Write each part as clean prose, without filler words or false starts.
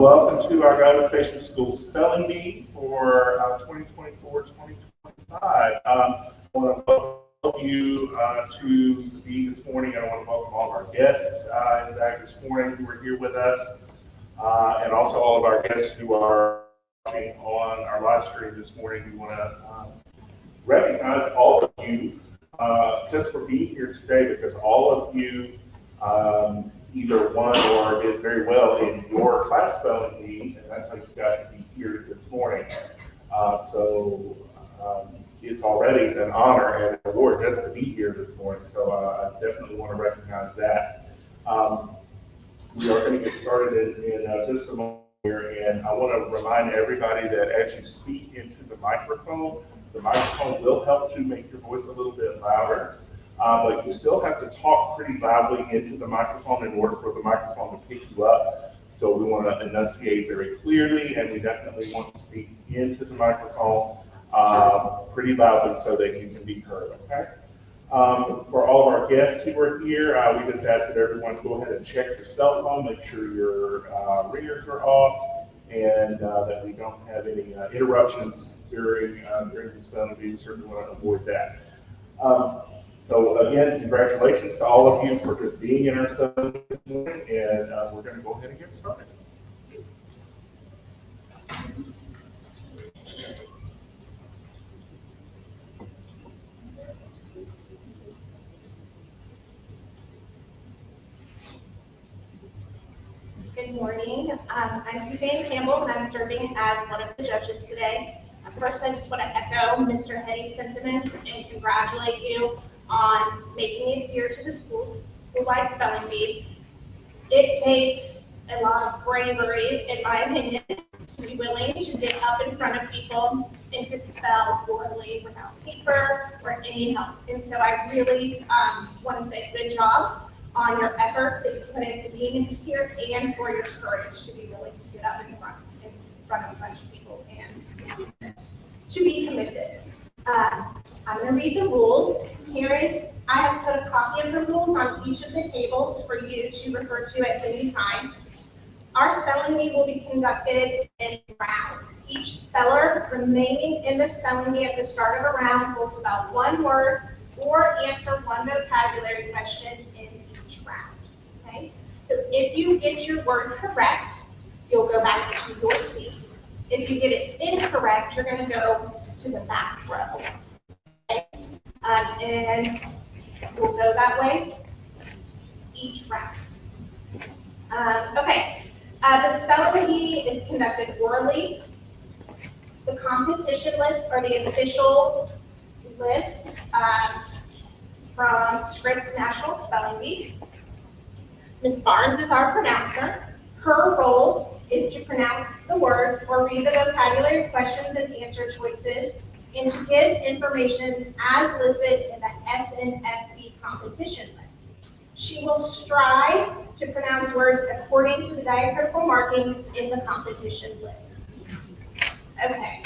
Welcome to our Valley Station School Spelling Bee for 2024-2025. I want to welcome all of you to the bee this morning. I want to welcome all of our guests in fact this morning who are here with us, and also all of our guests who are watching on our live stream this morning. We want to recognize all of you just for being here today, because all of you either won or did very well in your class spelling bee, and that's how you got to be here this morning. So it's already an honor and an award just to be here this morning. So I definitely want to recognize that. We are going to get started in just a moment here, and I want to remind everybody that as you speak into the microphone will help to make your voice a little bit louder. But you still have to talk pretty loudly into the microphone in order for the microphone to pick you up. So we want to enunciate very clearly, and we definitely want to speak into the microphone pretty loudly so that you can be heard, okay? For all of our guests who are here, we just ask that everyone go ahead and check your cell phone, make sure your ringers are off, and that we don't have any interruptions during the spelling bee. We certainly want to avoid that. So again, congratulations to all of you for just being in our study this morning, and we're going to go ahead and get started. Good morning. I'm Suzanne Campbell, and I'm serving as one of the judges today. First, I just want to echo Mr. Hetty's sentiments and congratulate you on making it here to the school-wide spelling bee. It takes a lot of bravery, in my opinion, to be willing to get up in front of people and to spell poorly without paper or any help. And so I really want to say good job on your efforts that you put into being here and for your courage to be willing to get up in front of a bunch of people and to be committed. I'm going to read the rules. I have put a copy of the rules on each of the tables for you to refer to at any time. Our spelling bee will be conducted in rounds. Each speller remaining in the spelling bee at the start of a round will spell one word or answer one vocabulary question in each round. Okay? So if you get your word correct, you'll go back to your seat. If you get it incorrect, you're going to go to the back row. Okay? And we'll go that way each round. Okay. The spelling bee is conducted orally. The competition list, or the official list from Scripps National Spelling Bee. Ms. Barnes is our pronouncer. Her role is to pronounce the words or read the vocabulary questions and answer choices, and to give information as listed in the SNSB competition list. She will strive to pronounce words according to the diacritical markings in the competition list. Okay.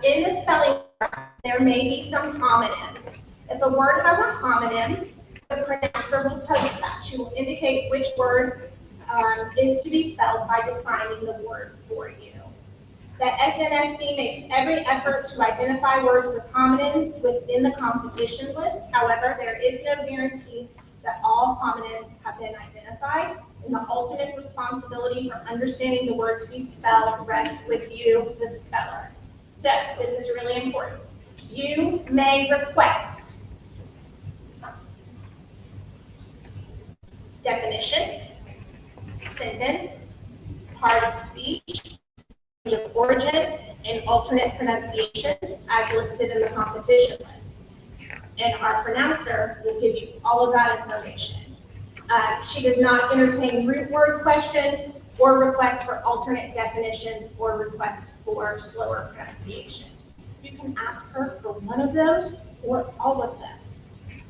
In the spelling, there may be some homonyms. If a word has a homonym, the pronouncer will tell you that. She will indicate which word is to be spelled by defining the word for you. The SNSB makes every effort to identify words with homonyms within the competition list. However, there is no guarantee that all homonyms have been identified, and the ultimate responsibility for understanding the word to be spelled rests with you, the speller. So, this is really important. You may request definition, sentence, part of speech, language of origin, and alternate pronunciations as listed in the competition list. And our pronouncer will give you all of that information. She does not entertain root word questions or requests for alternate definitions or requests for slower pronunciation. You can ask her for one of those or all of them.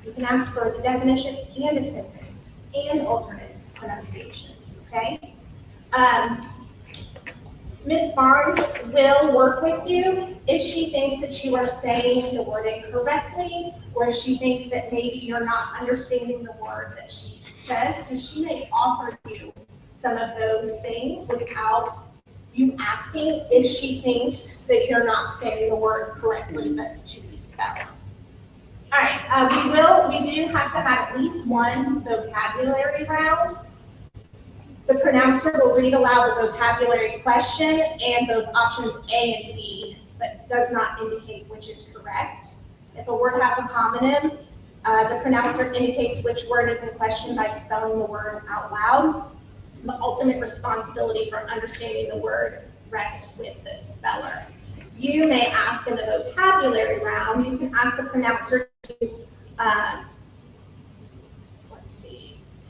You can ask for the definition and a sentence and alternate pronunciations, okay? Ms. Barnes will work with you if she thinks that you are saying the word incorrectly, or if she thinks that maybe you're not understanding the word that she says. So she may offer you some of those things without you asking if she thinks that you're not saying the word correctly that's to be spelled. All right, we do have to have at least one vocabulary round. The pronouncer will read aloud the vocabulary question and both options A and B, but does not indicate which is correct. If a word has a homonym, the pronouncer indicates which word is in question by spelling the word out loud. The ultimate responsibility for understanding the word rests with the speller. You may ask in the vocabulary round, you can ask the pronouncer to,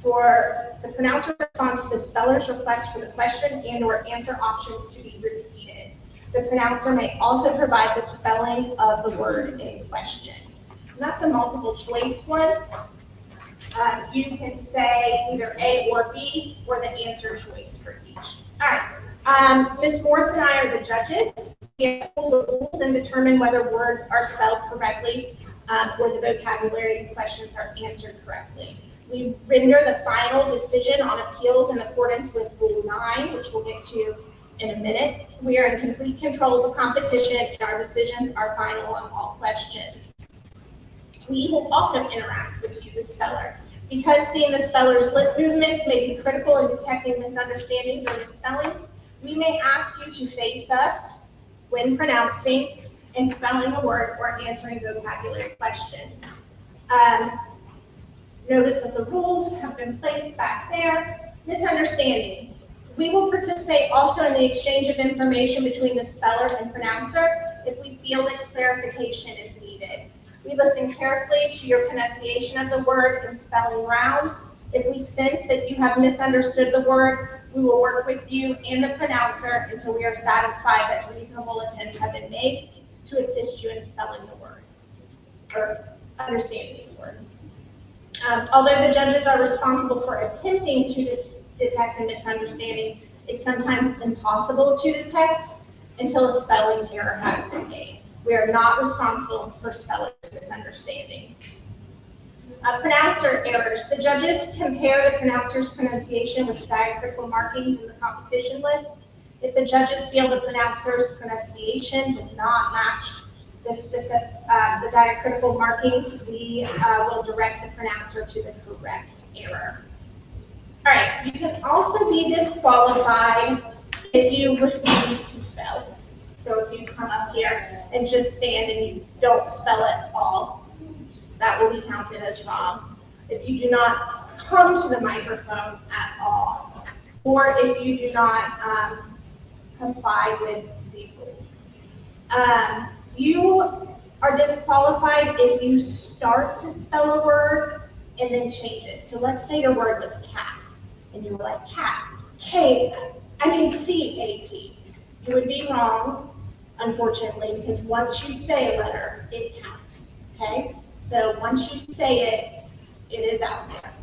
for the pronouncer responds to the speller's request for the question and or answer options to be repeated. The pronouncer may also provide the spelling of the word in question. And that's a multiple choice one. You can say either A or B or the answer choice for each. All right, Ms. Morris and I are the judges. We pull the rules and determine whether words are spelled correctly or the vocabulary questions are answered correctly. We render the final decision on appeals in accordance with Rule 9, which we'll get to in a minute. We are in complete control of the competition, and our decisions are final on all questions. We will also interact with you, the speller. Because seeing the speller's lip movements may be critical in detecting misunderstandings or misspellings, we may ask you to face us when pronouncing and spelling a word or answering vocabulary questions. Notice that the rules have been placed back there. Misunderstandings. We will participate also in the exchange of information between the speller and pronouncer if we feel that clarification is needed. We listen carefully to your pronunciation of the word and spelling rounds. If we sense that you have misunderstood the word, we will work with you and the pronouncer until we are satisfied that reasonable attempts have been made to assist you in spelling the word or understanding the word. Although the judges are responsible for attempting to detect a misunderstanding, it's sometimes impossible to detect until a spelling error has been made. We are not responsible for spelling misunderstanding. Pronouncer errors. The judges compare the pronouncer's pronunciation with diacritical markings in the competition list. If the judges feel the pronouncer's pronunciation does not match the diacritical markings, we will direct the pronouncer to the correct error. All right, you can also be disqualified if you refuse to spell. So if you come up here and just stand and you don't spell at all, that will be counted as wrong. If you do not come to the microphone at all, or if you do not comply with the rules. You are disqualified if you start to spell a word and then change it. So let's say your word was cat, and you were like cat, C-A-T. You would be wrong, unfortunately, because once you say a letter, it counts, okay? So once you say it, it is out there.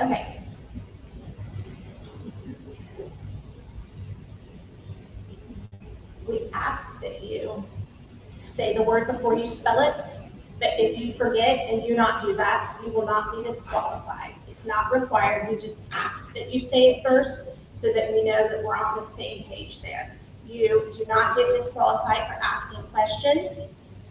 Okay. We ask that you say the word before you spell it, but if you forget and do not do that, you will not be disqualified. It's not required. We just ask that you say it first so that we know that we're on the same page there. You do not get disqualified for asking questions.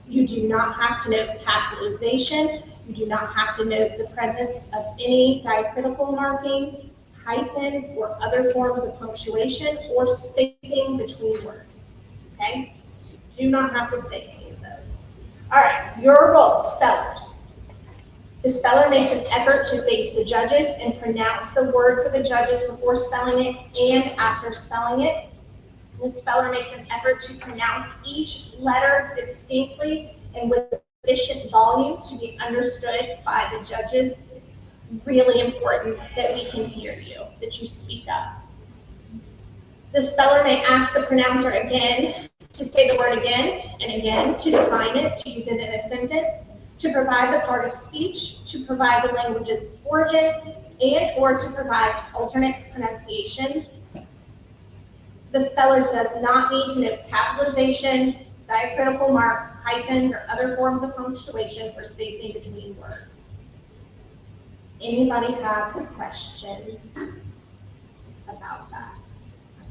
You do not have to note capitalization. You do not have to note the presence of any diacritical markings, hyphens, or other forms of punctuation or spacing between words. Okay? So you do not have to say any of those. All right, your role, spellers. The speller makes an effort to face the judges and pronounce the word for the judges before spelling it and after spelling it. The speller makes an effort to pronounce each letter distinctly and with sufficient volume to be understood by the judges. Really important that we can hear you, that you speak up. The speller may ask the pronouncer again to say the word again and again, to define it, to use it in a sentence, to provide the part of speech, to provide the language's origin, and or to provide alternate pronunciations. The speller does not need to note capitalization, diacritical marks, hyphens, or other forms of punctuation or spacing between words. Anybody have questions about that?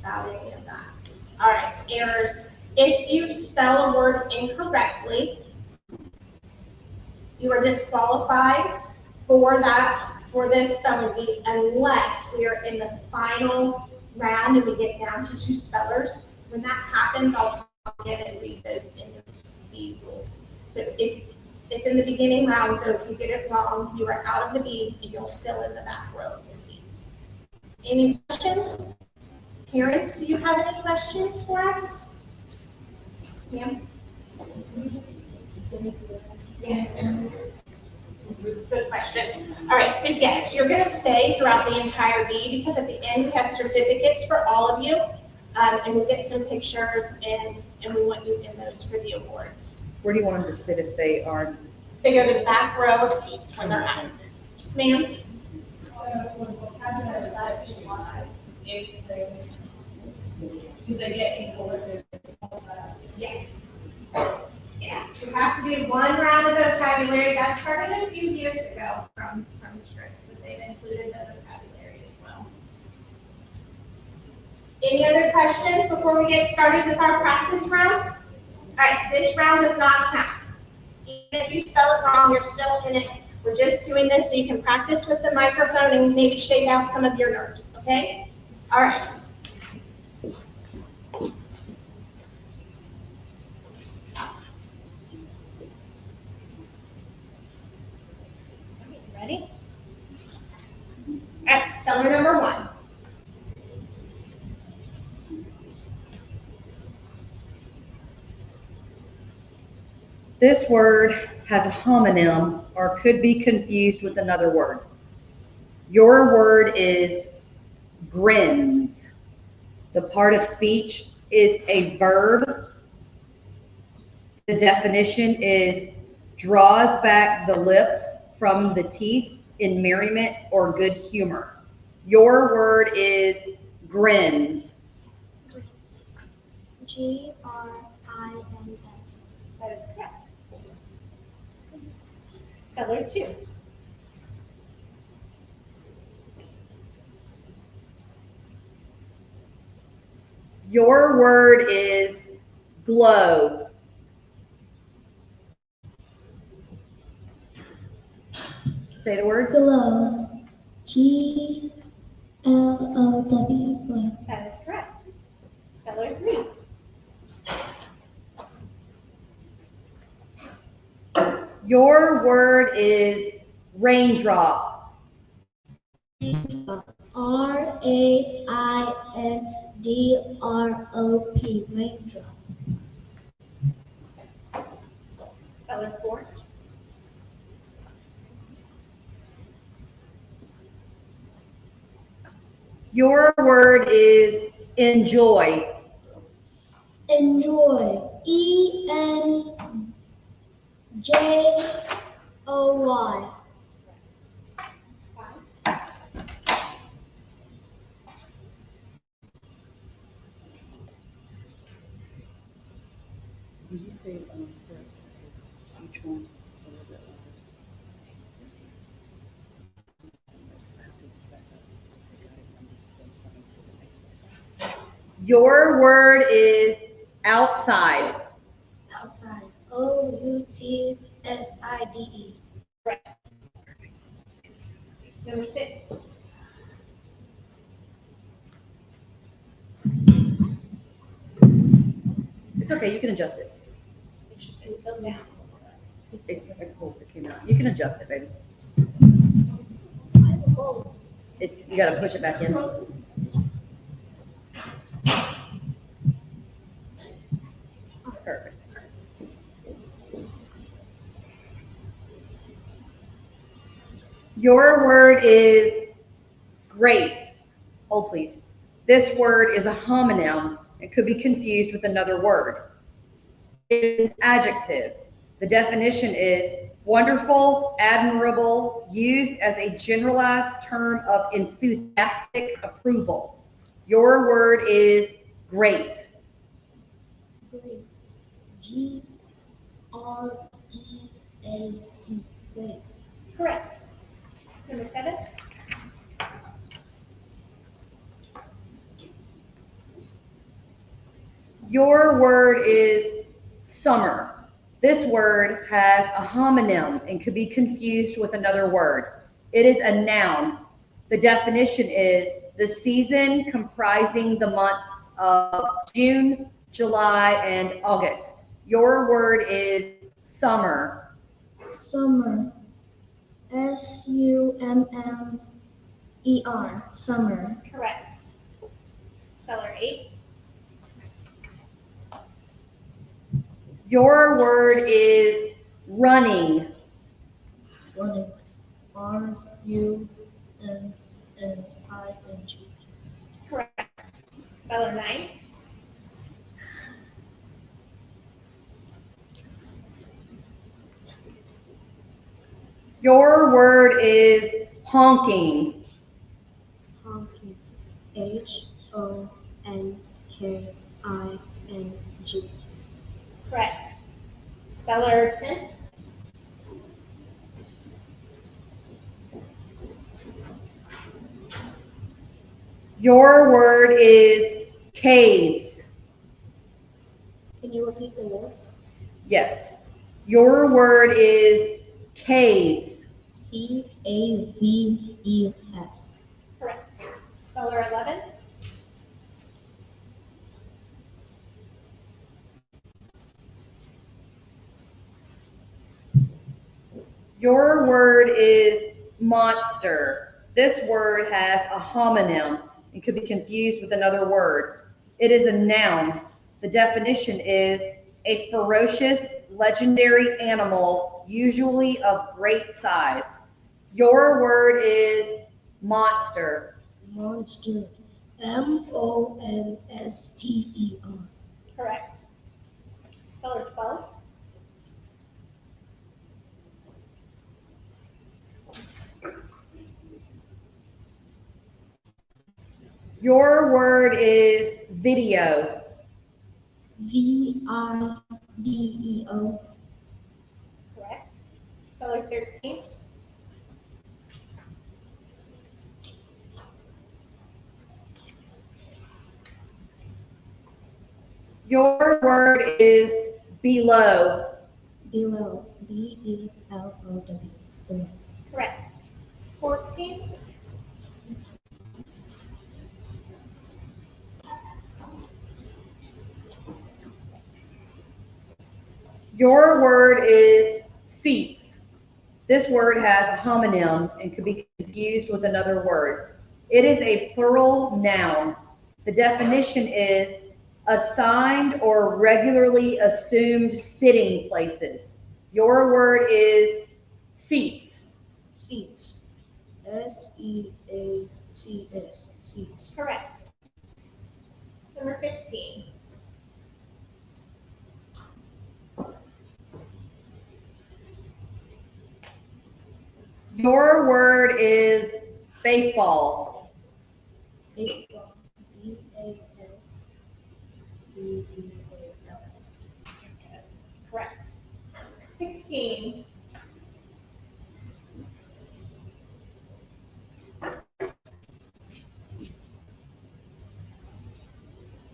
About any of that? All right, errors. If you spell a word incorrectly, you are disqualified for this spelling bee unless we are in the final round and we get down to 2 spellers. When that happens, I'll come in and read those in the rules. So if in the beginning round, so if you get it wrong, you are out of the bee and you'll fill in the back row of the seats. Any questions? Parents, do you have any questions for us? Ma'am? Yes. Good question. All right, so yes, you're going to stay throughout the entire bee because at the end we have certificates for all of you, and we'll get some pictures and we want you in those for the awards. Where do you want them to sit if they are? They go to the back row of seats when they're out. Ma'am? Do they get equal if it's Yes. Yes, you have to do 1 round of vocabulary. That started a few years ago from Scripps, that they've included the vocabulary as well. Any other questions before we get started with our practice round? All right, this round does not count. Even if you spell it wrong, you're still in it. We're just doing this so you can practice with the microphone and maybe shake out some of your nerves, okay? All right. Ready? All right, speller number 1. This word has a homonym or could be confused with another word. Your word is grins. The part of speech is a verb. The definition is draws back the lips from the teeth in merriment or good humor. Your word is grins. Grins. That is correct. Speller 2. Your word is glow. Say the word. Glow. Glow. Glow. That is correct. Speller 3. Your word is raindrop. RAINDROP. Raindrop. Speller 4. Your word is enjoy. Enjoy. ENJOY. Did you say each one a little bit louder? Your word is outside. Outside. OUTSIDE. Number 6. It's okay, you can adjust it. It's so down. It came out. You can adjust it, baby. You gotta push it back in. Perfect. Your word is great. Hold please. This word is a homonym. It could be confused with another word. It is an adjective. The definition is wonderful, admirable, used as a generalized term of enthusiastic approval. Your word is great. Great. Great. Great. Correct. Number 7. Your word is summer. This word has a homonym and could be confused with another word. It is a noun. The definition is the season comprising the months of June, July, and August. Your word is summer. Summer. Summer. Summer. Correct. Speller 8. Your word is running. Running. RUNNING. Correct. Speller 9. Your word is honking. Honking. HONKING. Correct. Speller 10. Your word is caves. Can you repeat the word? Yes. Your word is caves. CAVES. Correct. Speller 11. Your word is monster. This word has a homonym and could be confused with another word. It is a noun. The definition is a ferocious, legendary animal, usually of great size. Your word is monster. Monster. MONSTER. Correct. Speller 12. Your word is video. VIDEO. Correct. Speller 13. Your word is below. Below. BELOW. Below. Correct. 14. Your word is seats. This word has a homonym and could be confused with another word. It is a plural noun. The definition is assigned or regularly assumed sitting places. Your word is seats. Seats. SEATS. Seats. Correct. Number 15. Your word is baseball. Baseball. BASBBAL. Correct. 16.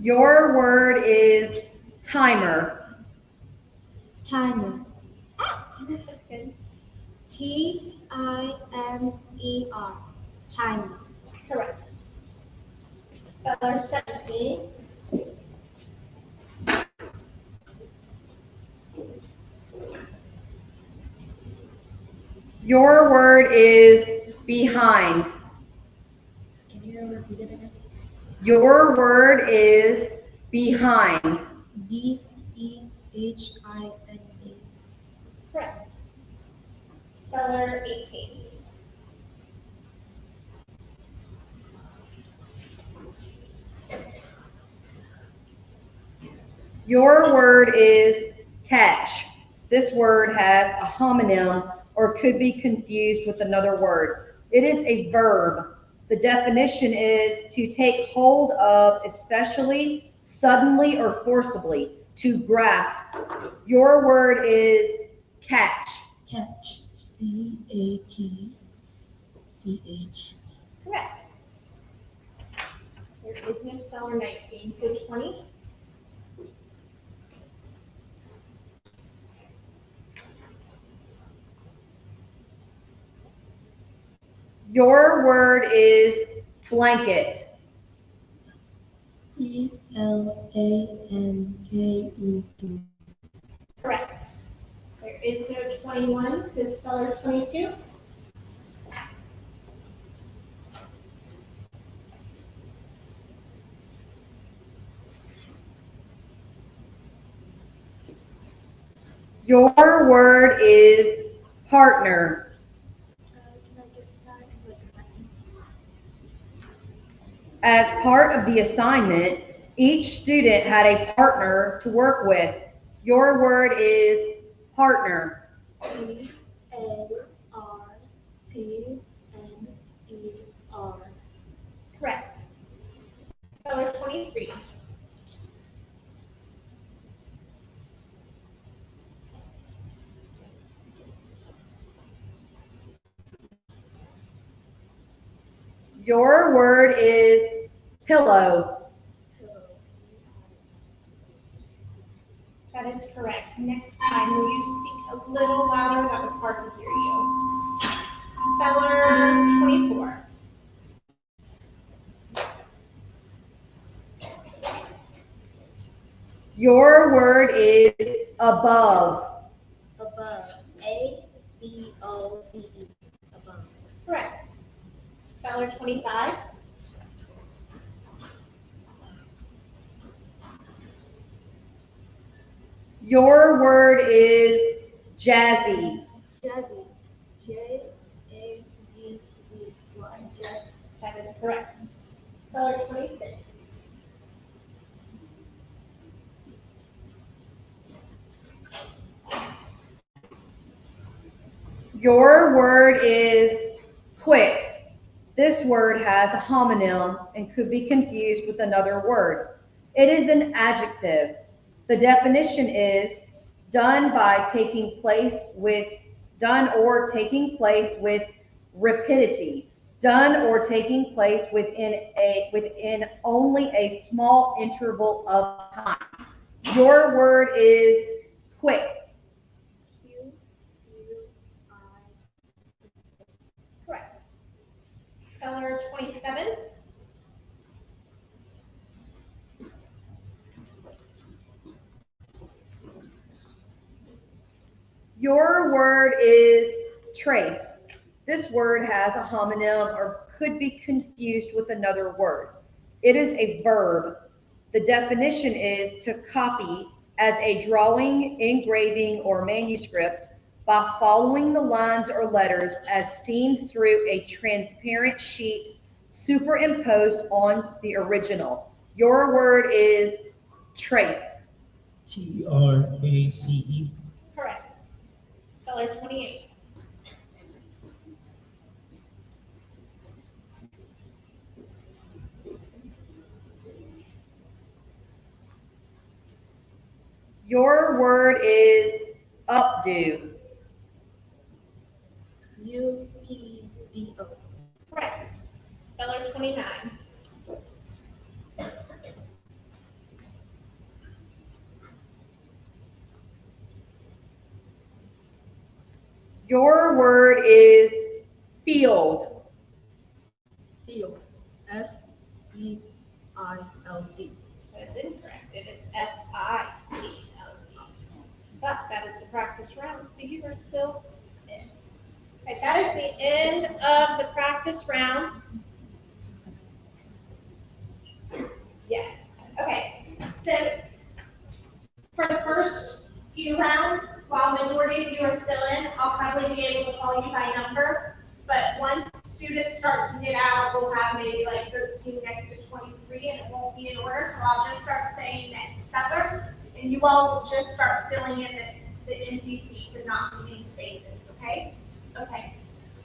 Your word is timer. Timer. That's good. TIMER. Timer. Correct. Speller 17. Your word is behind. Can you repeat it again? Your word is behind. BEHIND. Correct. Speller 18. Your word is catch. This word has a homonym or could be confused with another word. It is a verb. The definition is to take hold of, especially suddenly or forcibly. to grasp. Your word is catch. Catch. CATCH. Correct. There is no speller 19, so 20. Your word is blanket. BLANKET. Correct. There is no 21, so speller 22. Your word is partner. Can I get that? Like a second. As part of the assignment, each student had a partner to work with. Your word is partner. PARTNER. Correct. Speller 23. Your word is pillow. That is correct. Next time, will you speak a little louder? That was hard to hear you. Speller 24. Your word is above. Above. ABOVE. Above. Correct. Speller 25. Your word is jazzy. Jazzy. JAZZY. Jazzy. That is correct. Speller 26. Your word is quick. This word has a homonym and could be confused with another word. It is an adjective. The definition is done by taking place with done or taking place with rapidity, done or taking place within only a small interval of time. Your word is quick. QUI. Correct. Speller 27. Your word is trace. This word has a homonym or could be confused with another word. It is a verb. The definition is to copy as a drawing, engraving, or manuscript by following the lines or letters as seen through a transparent sheet superimposed on the original. Your word is trace. TRACE. Correct. Speller 28. Your word is updo. UPDO. Correct. Speller 29. Your word is field. Field. FEILD. That is incorrect. It is FIELD. But that is the practice round, so you are still in. Okay, that is the end of the practice round. Yes. Okay. So for the first few rounds, while majority of you are still in, I'll probably be able to call you by number. But once students start to get out, we'll have maybe like 13 next to 23, and it won't be in order. So I'll just start saying next speller, and you all will just start filling in the empty seats and not leaving spaces. Okay? Okay.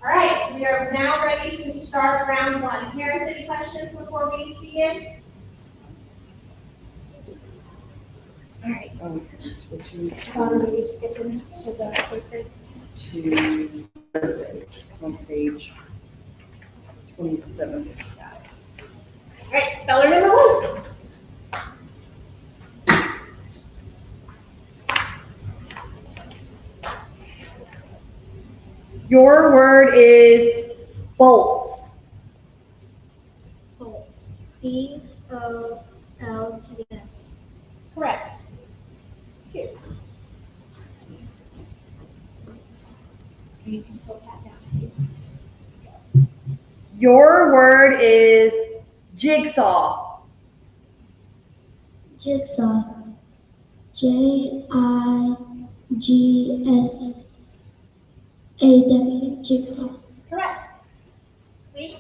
All right. We are now ready to start round one. Parents, any questions before we begin? All right. Okay, switching Maybe skipping to the paper. to, it's on page 27. All right, speller number one. Your word is bolts. Bolts. B-O-L-T-S. Correct. Two. You can slow that down if you want to. Your word is jigsaw. Jigsaw. Jigsaw. Jigsaw. Correct. Wait.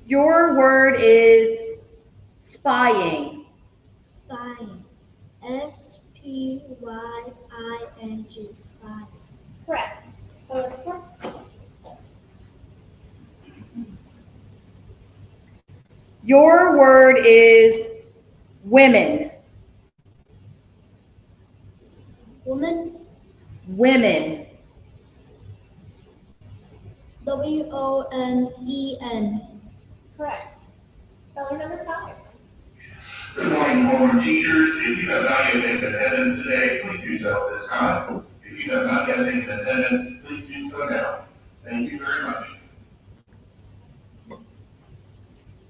Your word is spying. Spying. S-P-Y-I-N-G. Spying. Correct. Speller number four. Your word is women. Woman. Women. W-O-N-E-N. Correct. Speller number five. Good morning, Board teachers. If you have not yet taken attendance today, please do so at this time. If you have not yet taken attendance, please do so now. Thank you very much.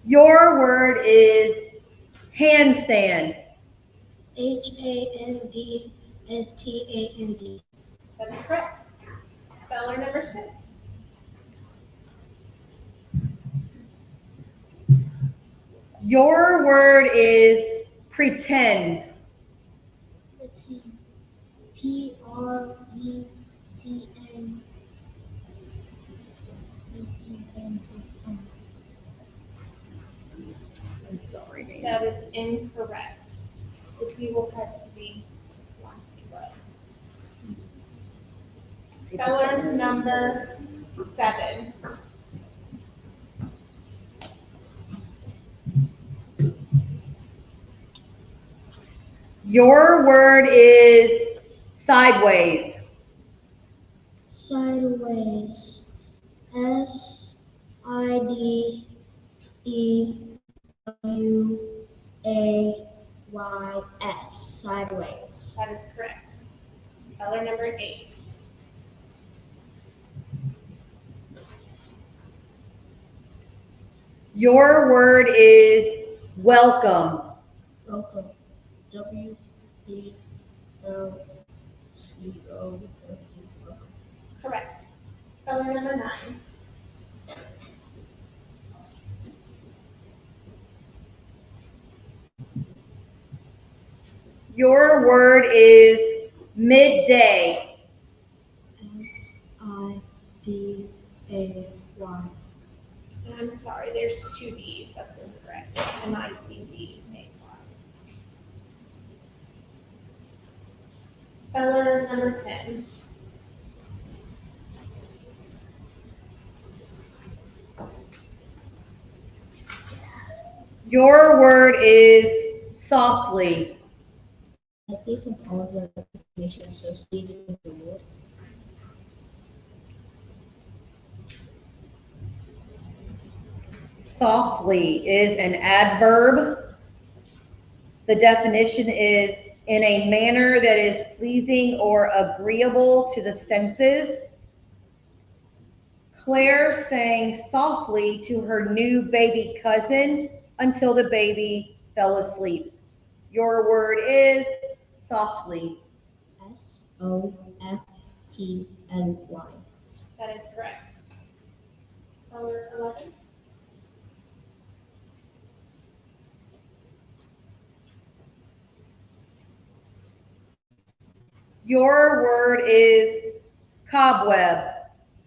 Your word is handstand. H-A-N-D-S-T-A-N-D. That is correct. Speller number six. Your word is pretend. P-R-E-T-N. I'm sorry, man. That is incorrect. If you will head to the last row. Speller number seven. Your word is sideways. Sideways. S-I-D-E-W-A-Y-S. Sideways. That is correct. Speller number eight. Your word is welcome. Welcome. W-E-L-C-O-M-E. Welcome. Correct. Speller number nine. Your word is midday. M-I-D-A-Y. And I'm sorry, there's two D's. That's incorrect. M-I-D-D-A-Y. Speller number 10. Your word is softly. I place of all the information associated with the word. Softly is an adverb. The definition is in a manner that is pleasing or agreeable to the senses. Claire sang softly to her new baby cousin until the baby fell asleep. Your word is softly. S-O-F-T-L-Y. That is correct. Speller 11. Your word is cobweb.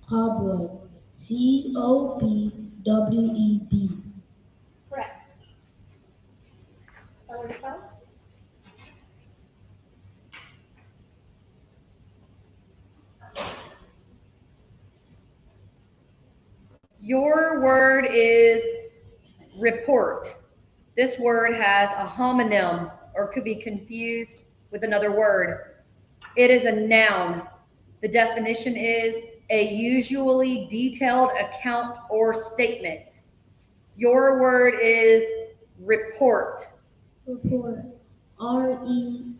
Cobweb. C-O-B-W-E-B. Correct. Speller 12. Your word is report. This word has a homonym or could be confused with another word. It is a noun. The definition is a usually detailed account or statement. Your word is report. Report. R-E-P-O-R-T.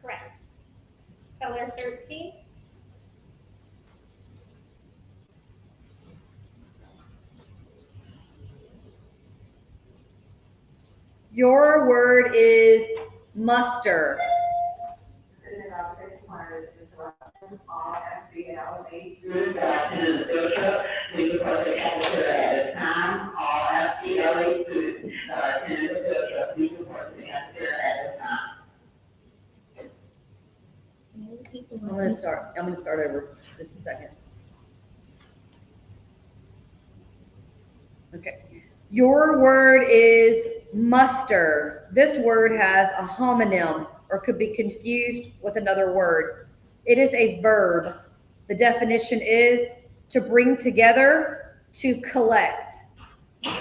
Correct. Speller 13. Your word is muster. Good afternoon, Bishop. We report the temperature at this time. All FPLA students, attending the Bishop, we report the temperature at this time. Can you repeat the I'm word? gonna start over just a second. Okay. Your word is muster. This word has a homonym or could be confused with another word. It is a verb. The definition is to bring together, to collect.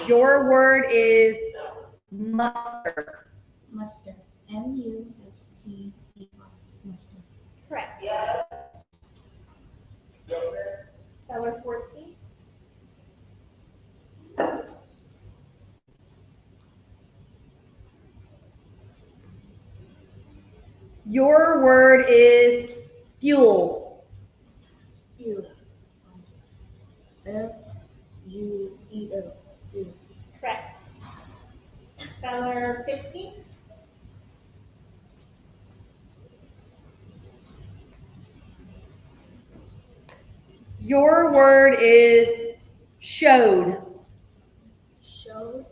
Your word is muster. Muster. M-U-S-T-E-R. Muster. Correct. Speller 14. Your word is fuel. Fuel. F-U-E-L. Fuel. Correct. Speller 15. Your word is showed. Show.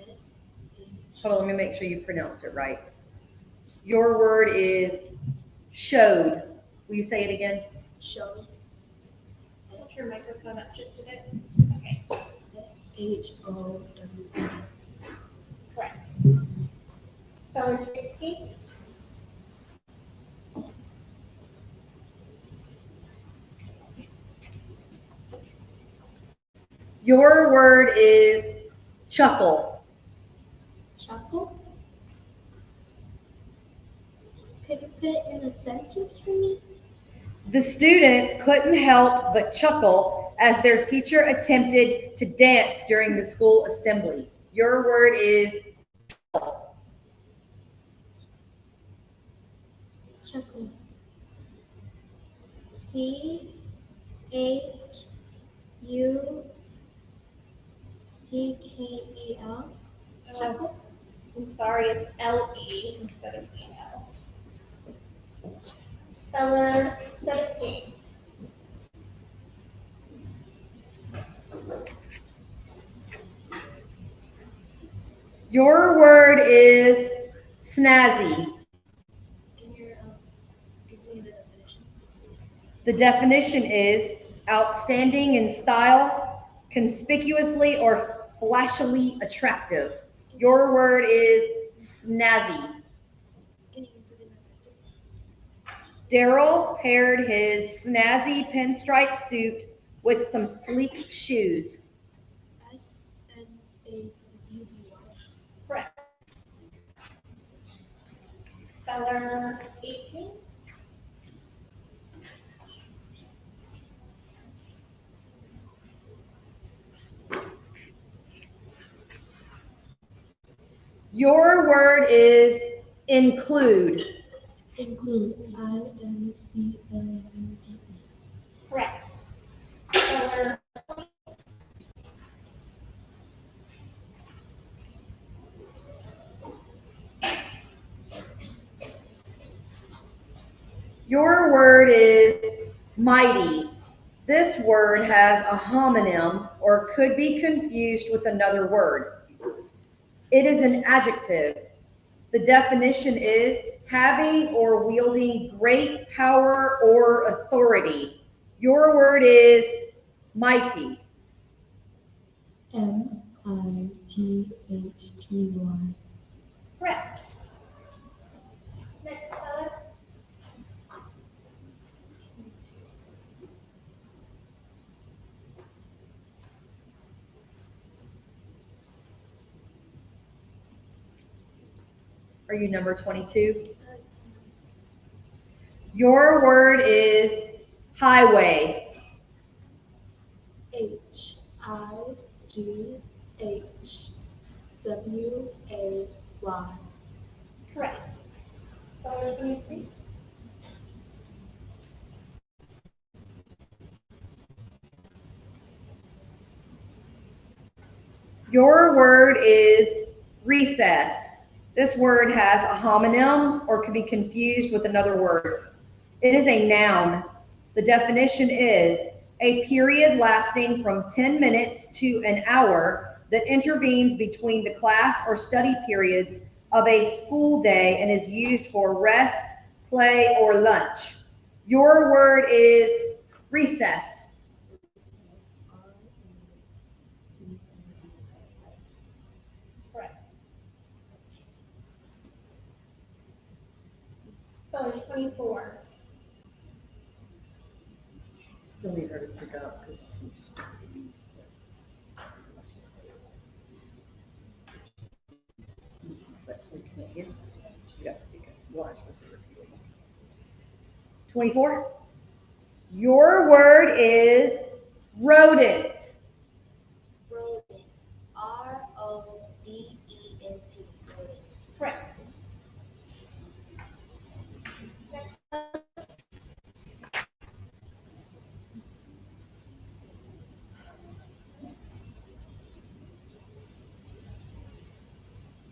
S-H. Hold on, let me make sure you pronounced it right. Your word is showed. Will you say it again? Show. Tilt your microphone up just a bit. Okay. S-H-O-W-E-D. Correct. Speller 16. Your word is chuckle. Chuckle? Could you put it in a sentence for me? The students couldn't help but chuckle as their teacher attempted to dance during the school assembly. Your word is chuckle. Chuckle. C-H-U-C-K-E-L. Chuckle. I'm sorry, it's L-E instead of E-L. Speller 17. Your word is snazzy. Can you give me the definition? The definition is outstanding in style, conspicuously or flashily attractive. Your word is snazzy. Can you use it in a sentence? Daryl paired his snazzy pinstripe suit with some sleek shoes. S-N-A-Z-Z-Y. Correct. Speller 18. Your word is include. Include. I-N-C-L-U-D-E. Correct. Speller 20. Your word is mighty. This word has a homonym or could be confused with another word. It is an adjective. The definition is having or wielding great power or authority. Your word is mighty. M-I-G-H-T-Y. Correct. Next speller. Are you number 22? Your word is highway. HIGHWAY. Correct. Speller 23. Your word is recess. This word has a homonym or could be confused with another word. It is a noun. The definition is a period lasting from 10 minutes to an hour that intervenes between the class or study periods of a school day and is used for rest, play, or lunch. Your word is recess. Correct. Speller 24. Still need her to speak up. But we can't hear. She got to speak up. We'll ask her to repeat it. 24. Your word is rodent. Rodent. RODENT. Rodent. Correct. Next.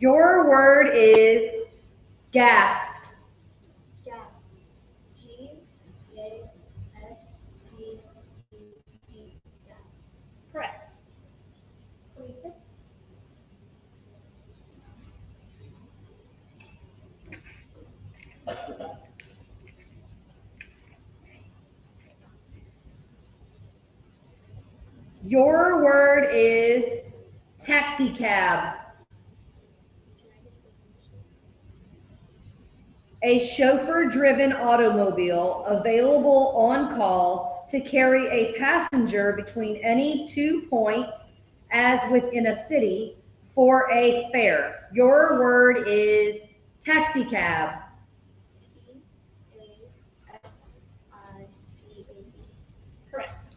Your word is gasped. Gasp. GASPE. Gasp. Correct. 26. Your word is taxi cab. A chauffeur-driven automobile available on call to carry a passenger between any 2 points as within a city for a fare. Your word is taxi cab. TAXICAB. Correct.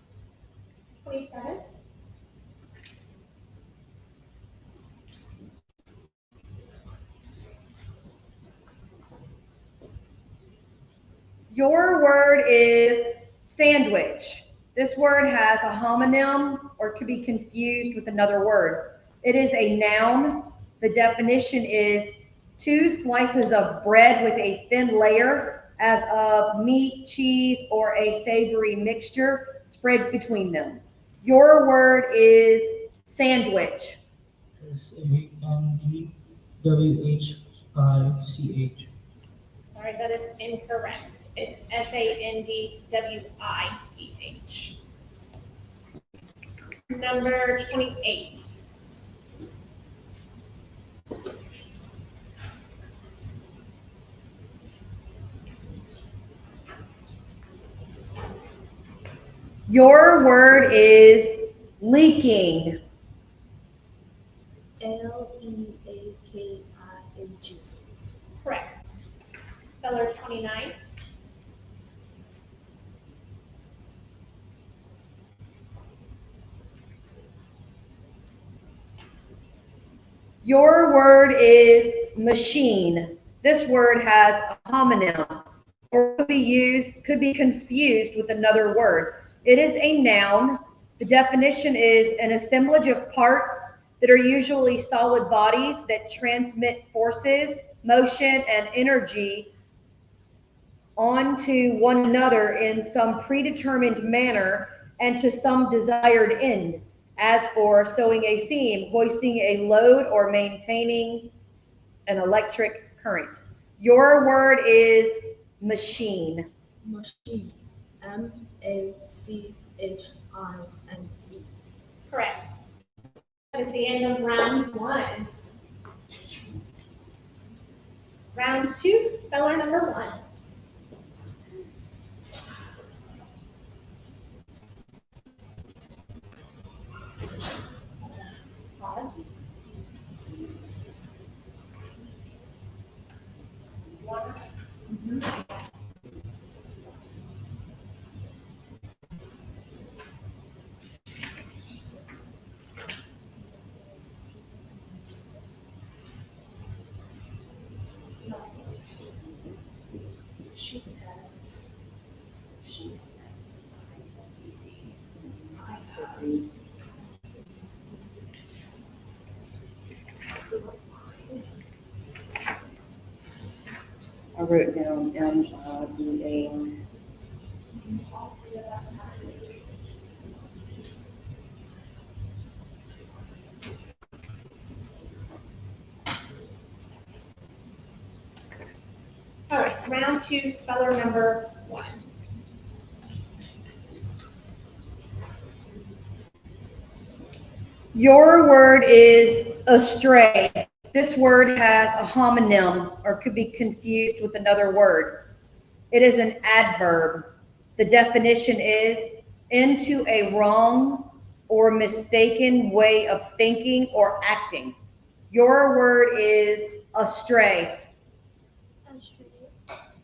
27. Your word is sandwich. This word has a homonym or could be confused with another word. It is a noun. The definition is 2 slices of bread with a thin layer as of meat, cheese, or a savory mixture spread between them. Your word is sandwich. SANDWHICH. Sorry, that is incorrect. It's SANDWICH. Number 28. Your word is leaking. LEAKING. Correct. Speller 29. Your word is machine. This word has a homonym or could be confused with another word. It is a noun. The definition is an assemblage of parts that are usually solid bodies that transmit forces, motion, and energy onto one another in some predetermined manner and to some desired end, as for sewing a seam, hoisting a load, or maintaining an electric current. Your word is machine. Machine. MACHINE. Correct. That is the end of round 1. Round 2, speller number 1. Pause. She says, she said, I wrote down MIDA. all three of us have to. All right, round two, speller number one. Your word is astray. This word has a homonym or could be confused with another word. It is an adverb. The definition is into a wrong or mistaken way of thinking or acting. Your word is astray. Astray.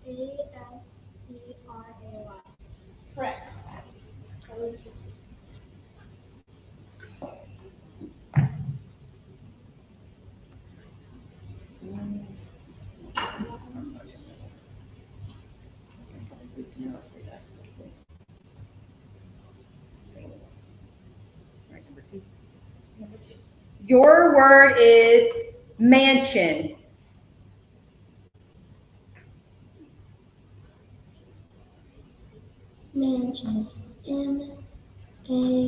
A-S-T-R-A-Y. Correct. Speller two. Number two. Your word is mansion. Mansion. M-A-N-C-H-A-N.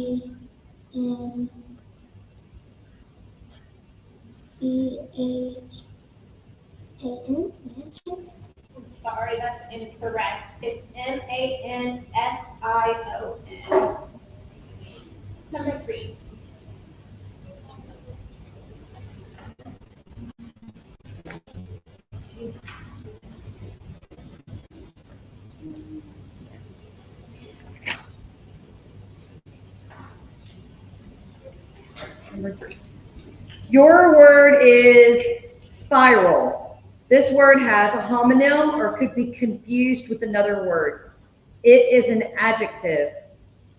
Mansion. I'm sorry, that's incorrect. It's M-A-N-S-I-O-N. Number three. Number three. Your word is spiral. This word has a homonym or could be confused with another word. It is an adjective.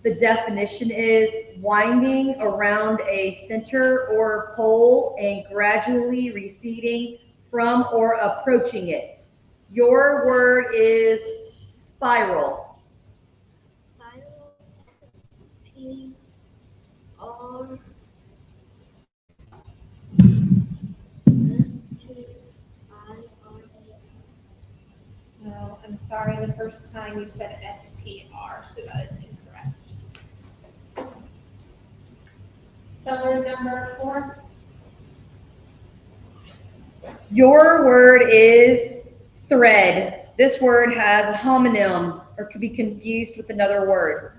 The definition is winding around a center or pole and gradually receding from or approaching it. Your word is spiral. Spiral. S-P-I-R-A. No, I'm sorry, the first time you said S-P-R, so that is incorrect. Speller number four. Your word is thread. This word has a homonym or could be confused with another word.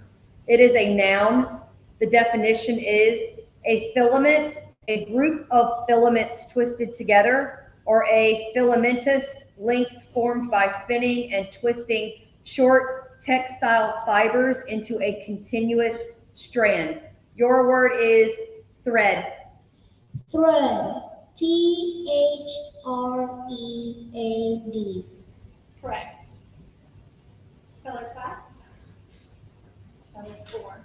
It is a noun. The definition is a filament, a group of filaments twisted together, or a filamentous length formed by spinning and twisting short textile fibers into a continuous strand. Your word is thread. Thread. T-H-R-E-A-D. Correct. Speller five. Speller four.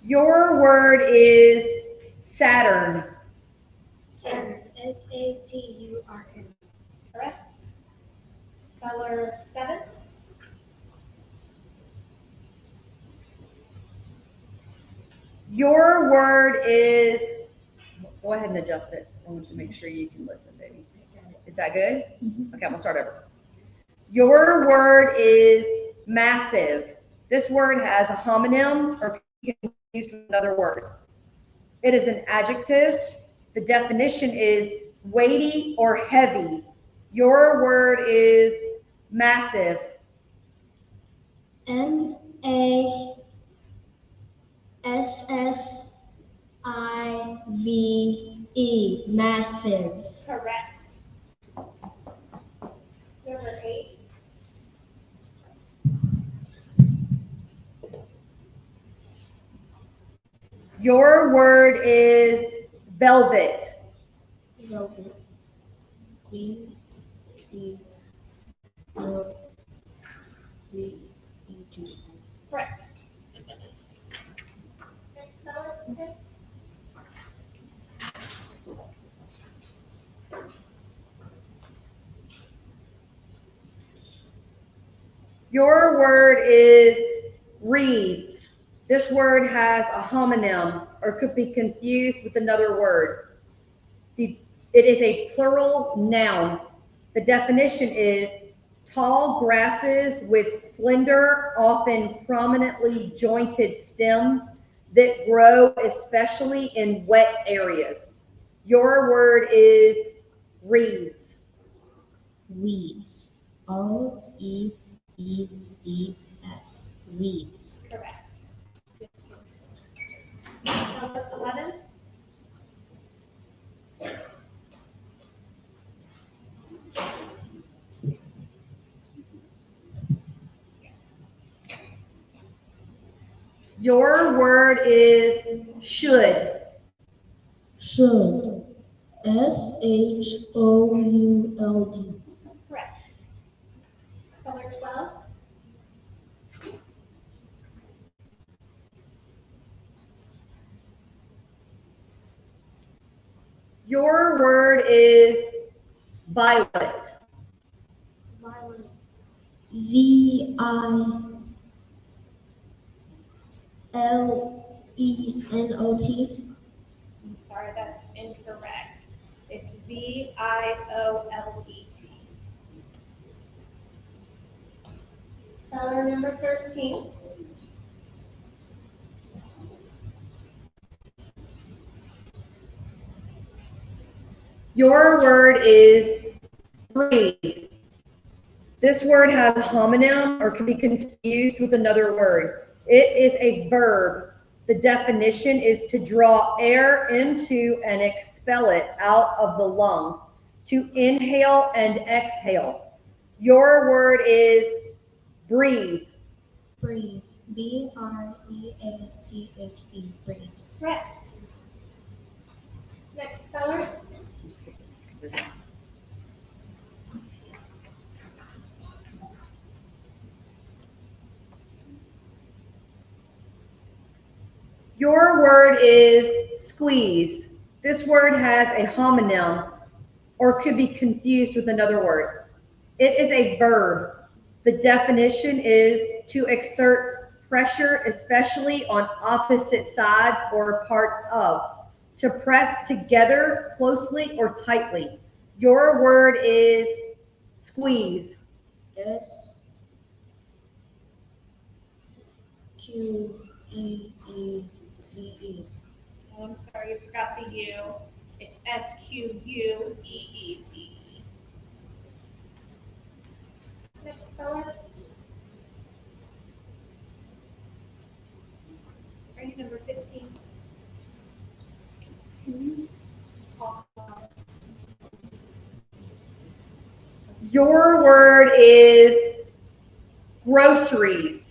Your word is Saturn. Saturn. S-A-T-U-R-N. Correct. Speller seven. Your word is, go ahead and adjust it. I want you to make sure you can listen, baby. Is that good? Okay, I'm gonna start over. Your word is massive. This word has a homonym or can be used with another word. It is an adjective. The definition is weighty or heavy. Your word is massive. M-A-S-S-I-V-E. Massive. Correct. Number eight. Your word is velvet. Velvet. V E L V E T. Correct. Next spell it, okay? Your word is reeds. This word has a homonym or could be confused with another word. It is a plural noun. The definition is tall grasses with slender, often prominently jointed stems that grow especially in wet areas. Your word is reeds. Weeds. R-E-E-D-S. Weeds. Correct. Number 11. Your word is should. Should. S-H-O-U-L-D. Correct. Spell 12. Your word is violet. Violet. V-I-L-E-N-O-T. I'm sorry, that's incorrect. It's V-I-O-L-E-T. Speller number 13. Your word is breathe. This word has a homonym or can be confused with another word. It is a verb. The definition is to draw air into and expel it out of the lungs, to inhale and exhale. Your word is breathe. Breathe. B-R-E-A-T-H-E. Breathe. Correct. Next speller. Your word is squeeze. This word has a homonym or could be confused with another word. It is a verb. The definition is to exert pressure, especially on opposite sides or parts of, to press together closely or tightly. Your word is squeeze. S-Q-E-E-Z-E. Oh, I'm sorry, you forgot the U. It's S-Q-U-E-E-Z-E. Next speller. Right, number 15. Talk about Your word is groceries.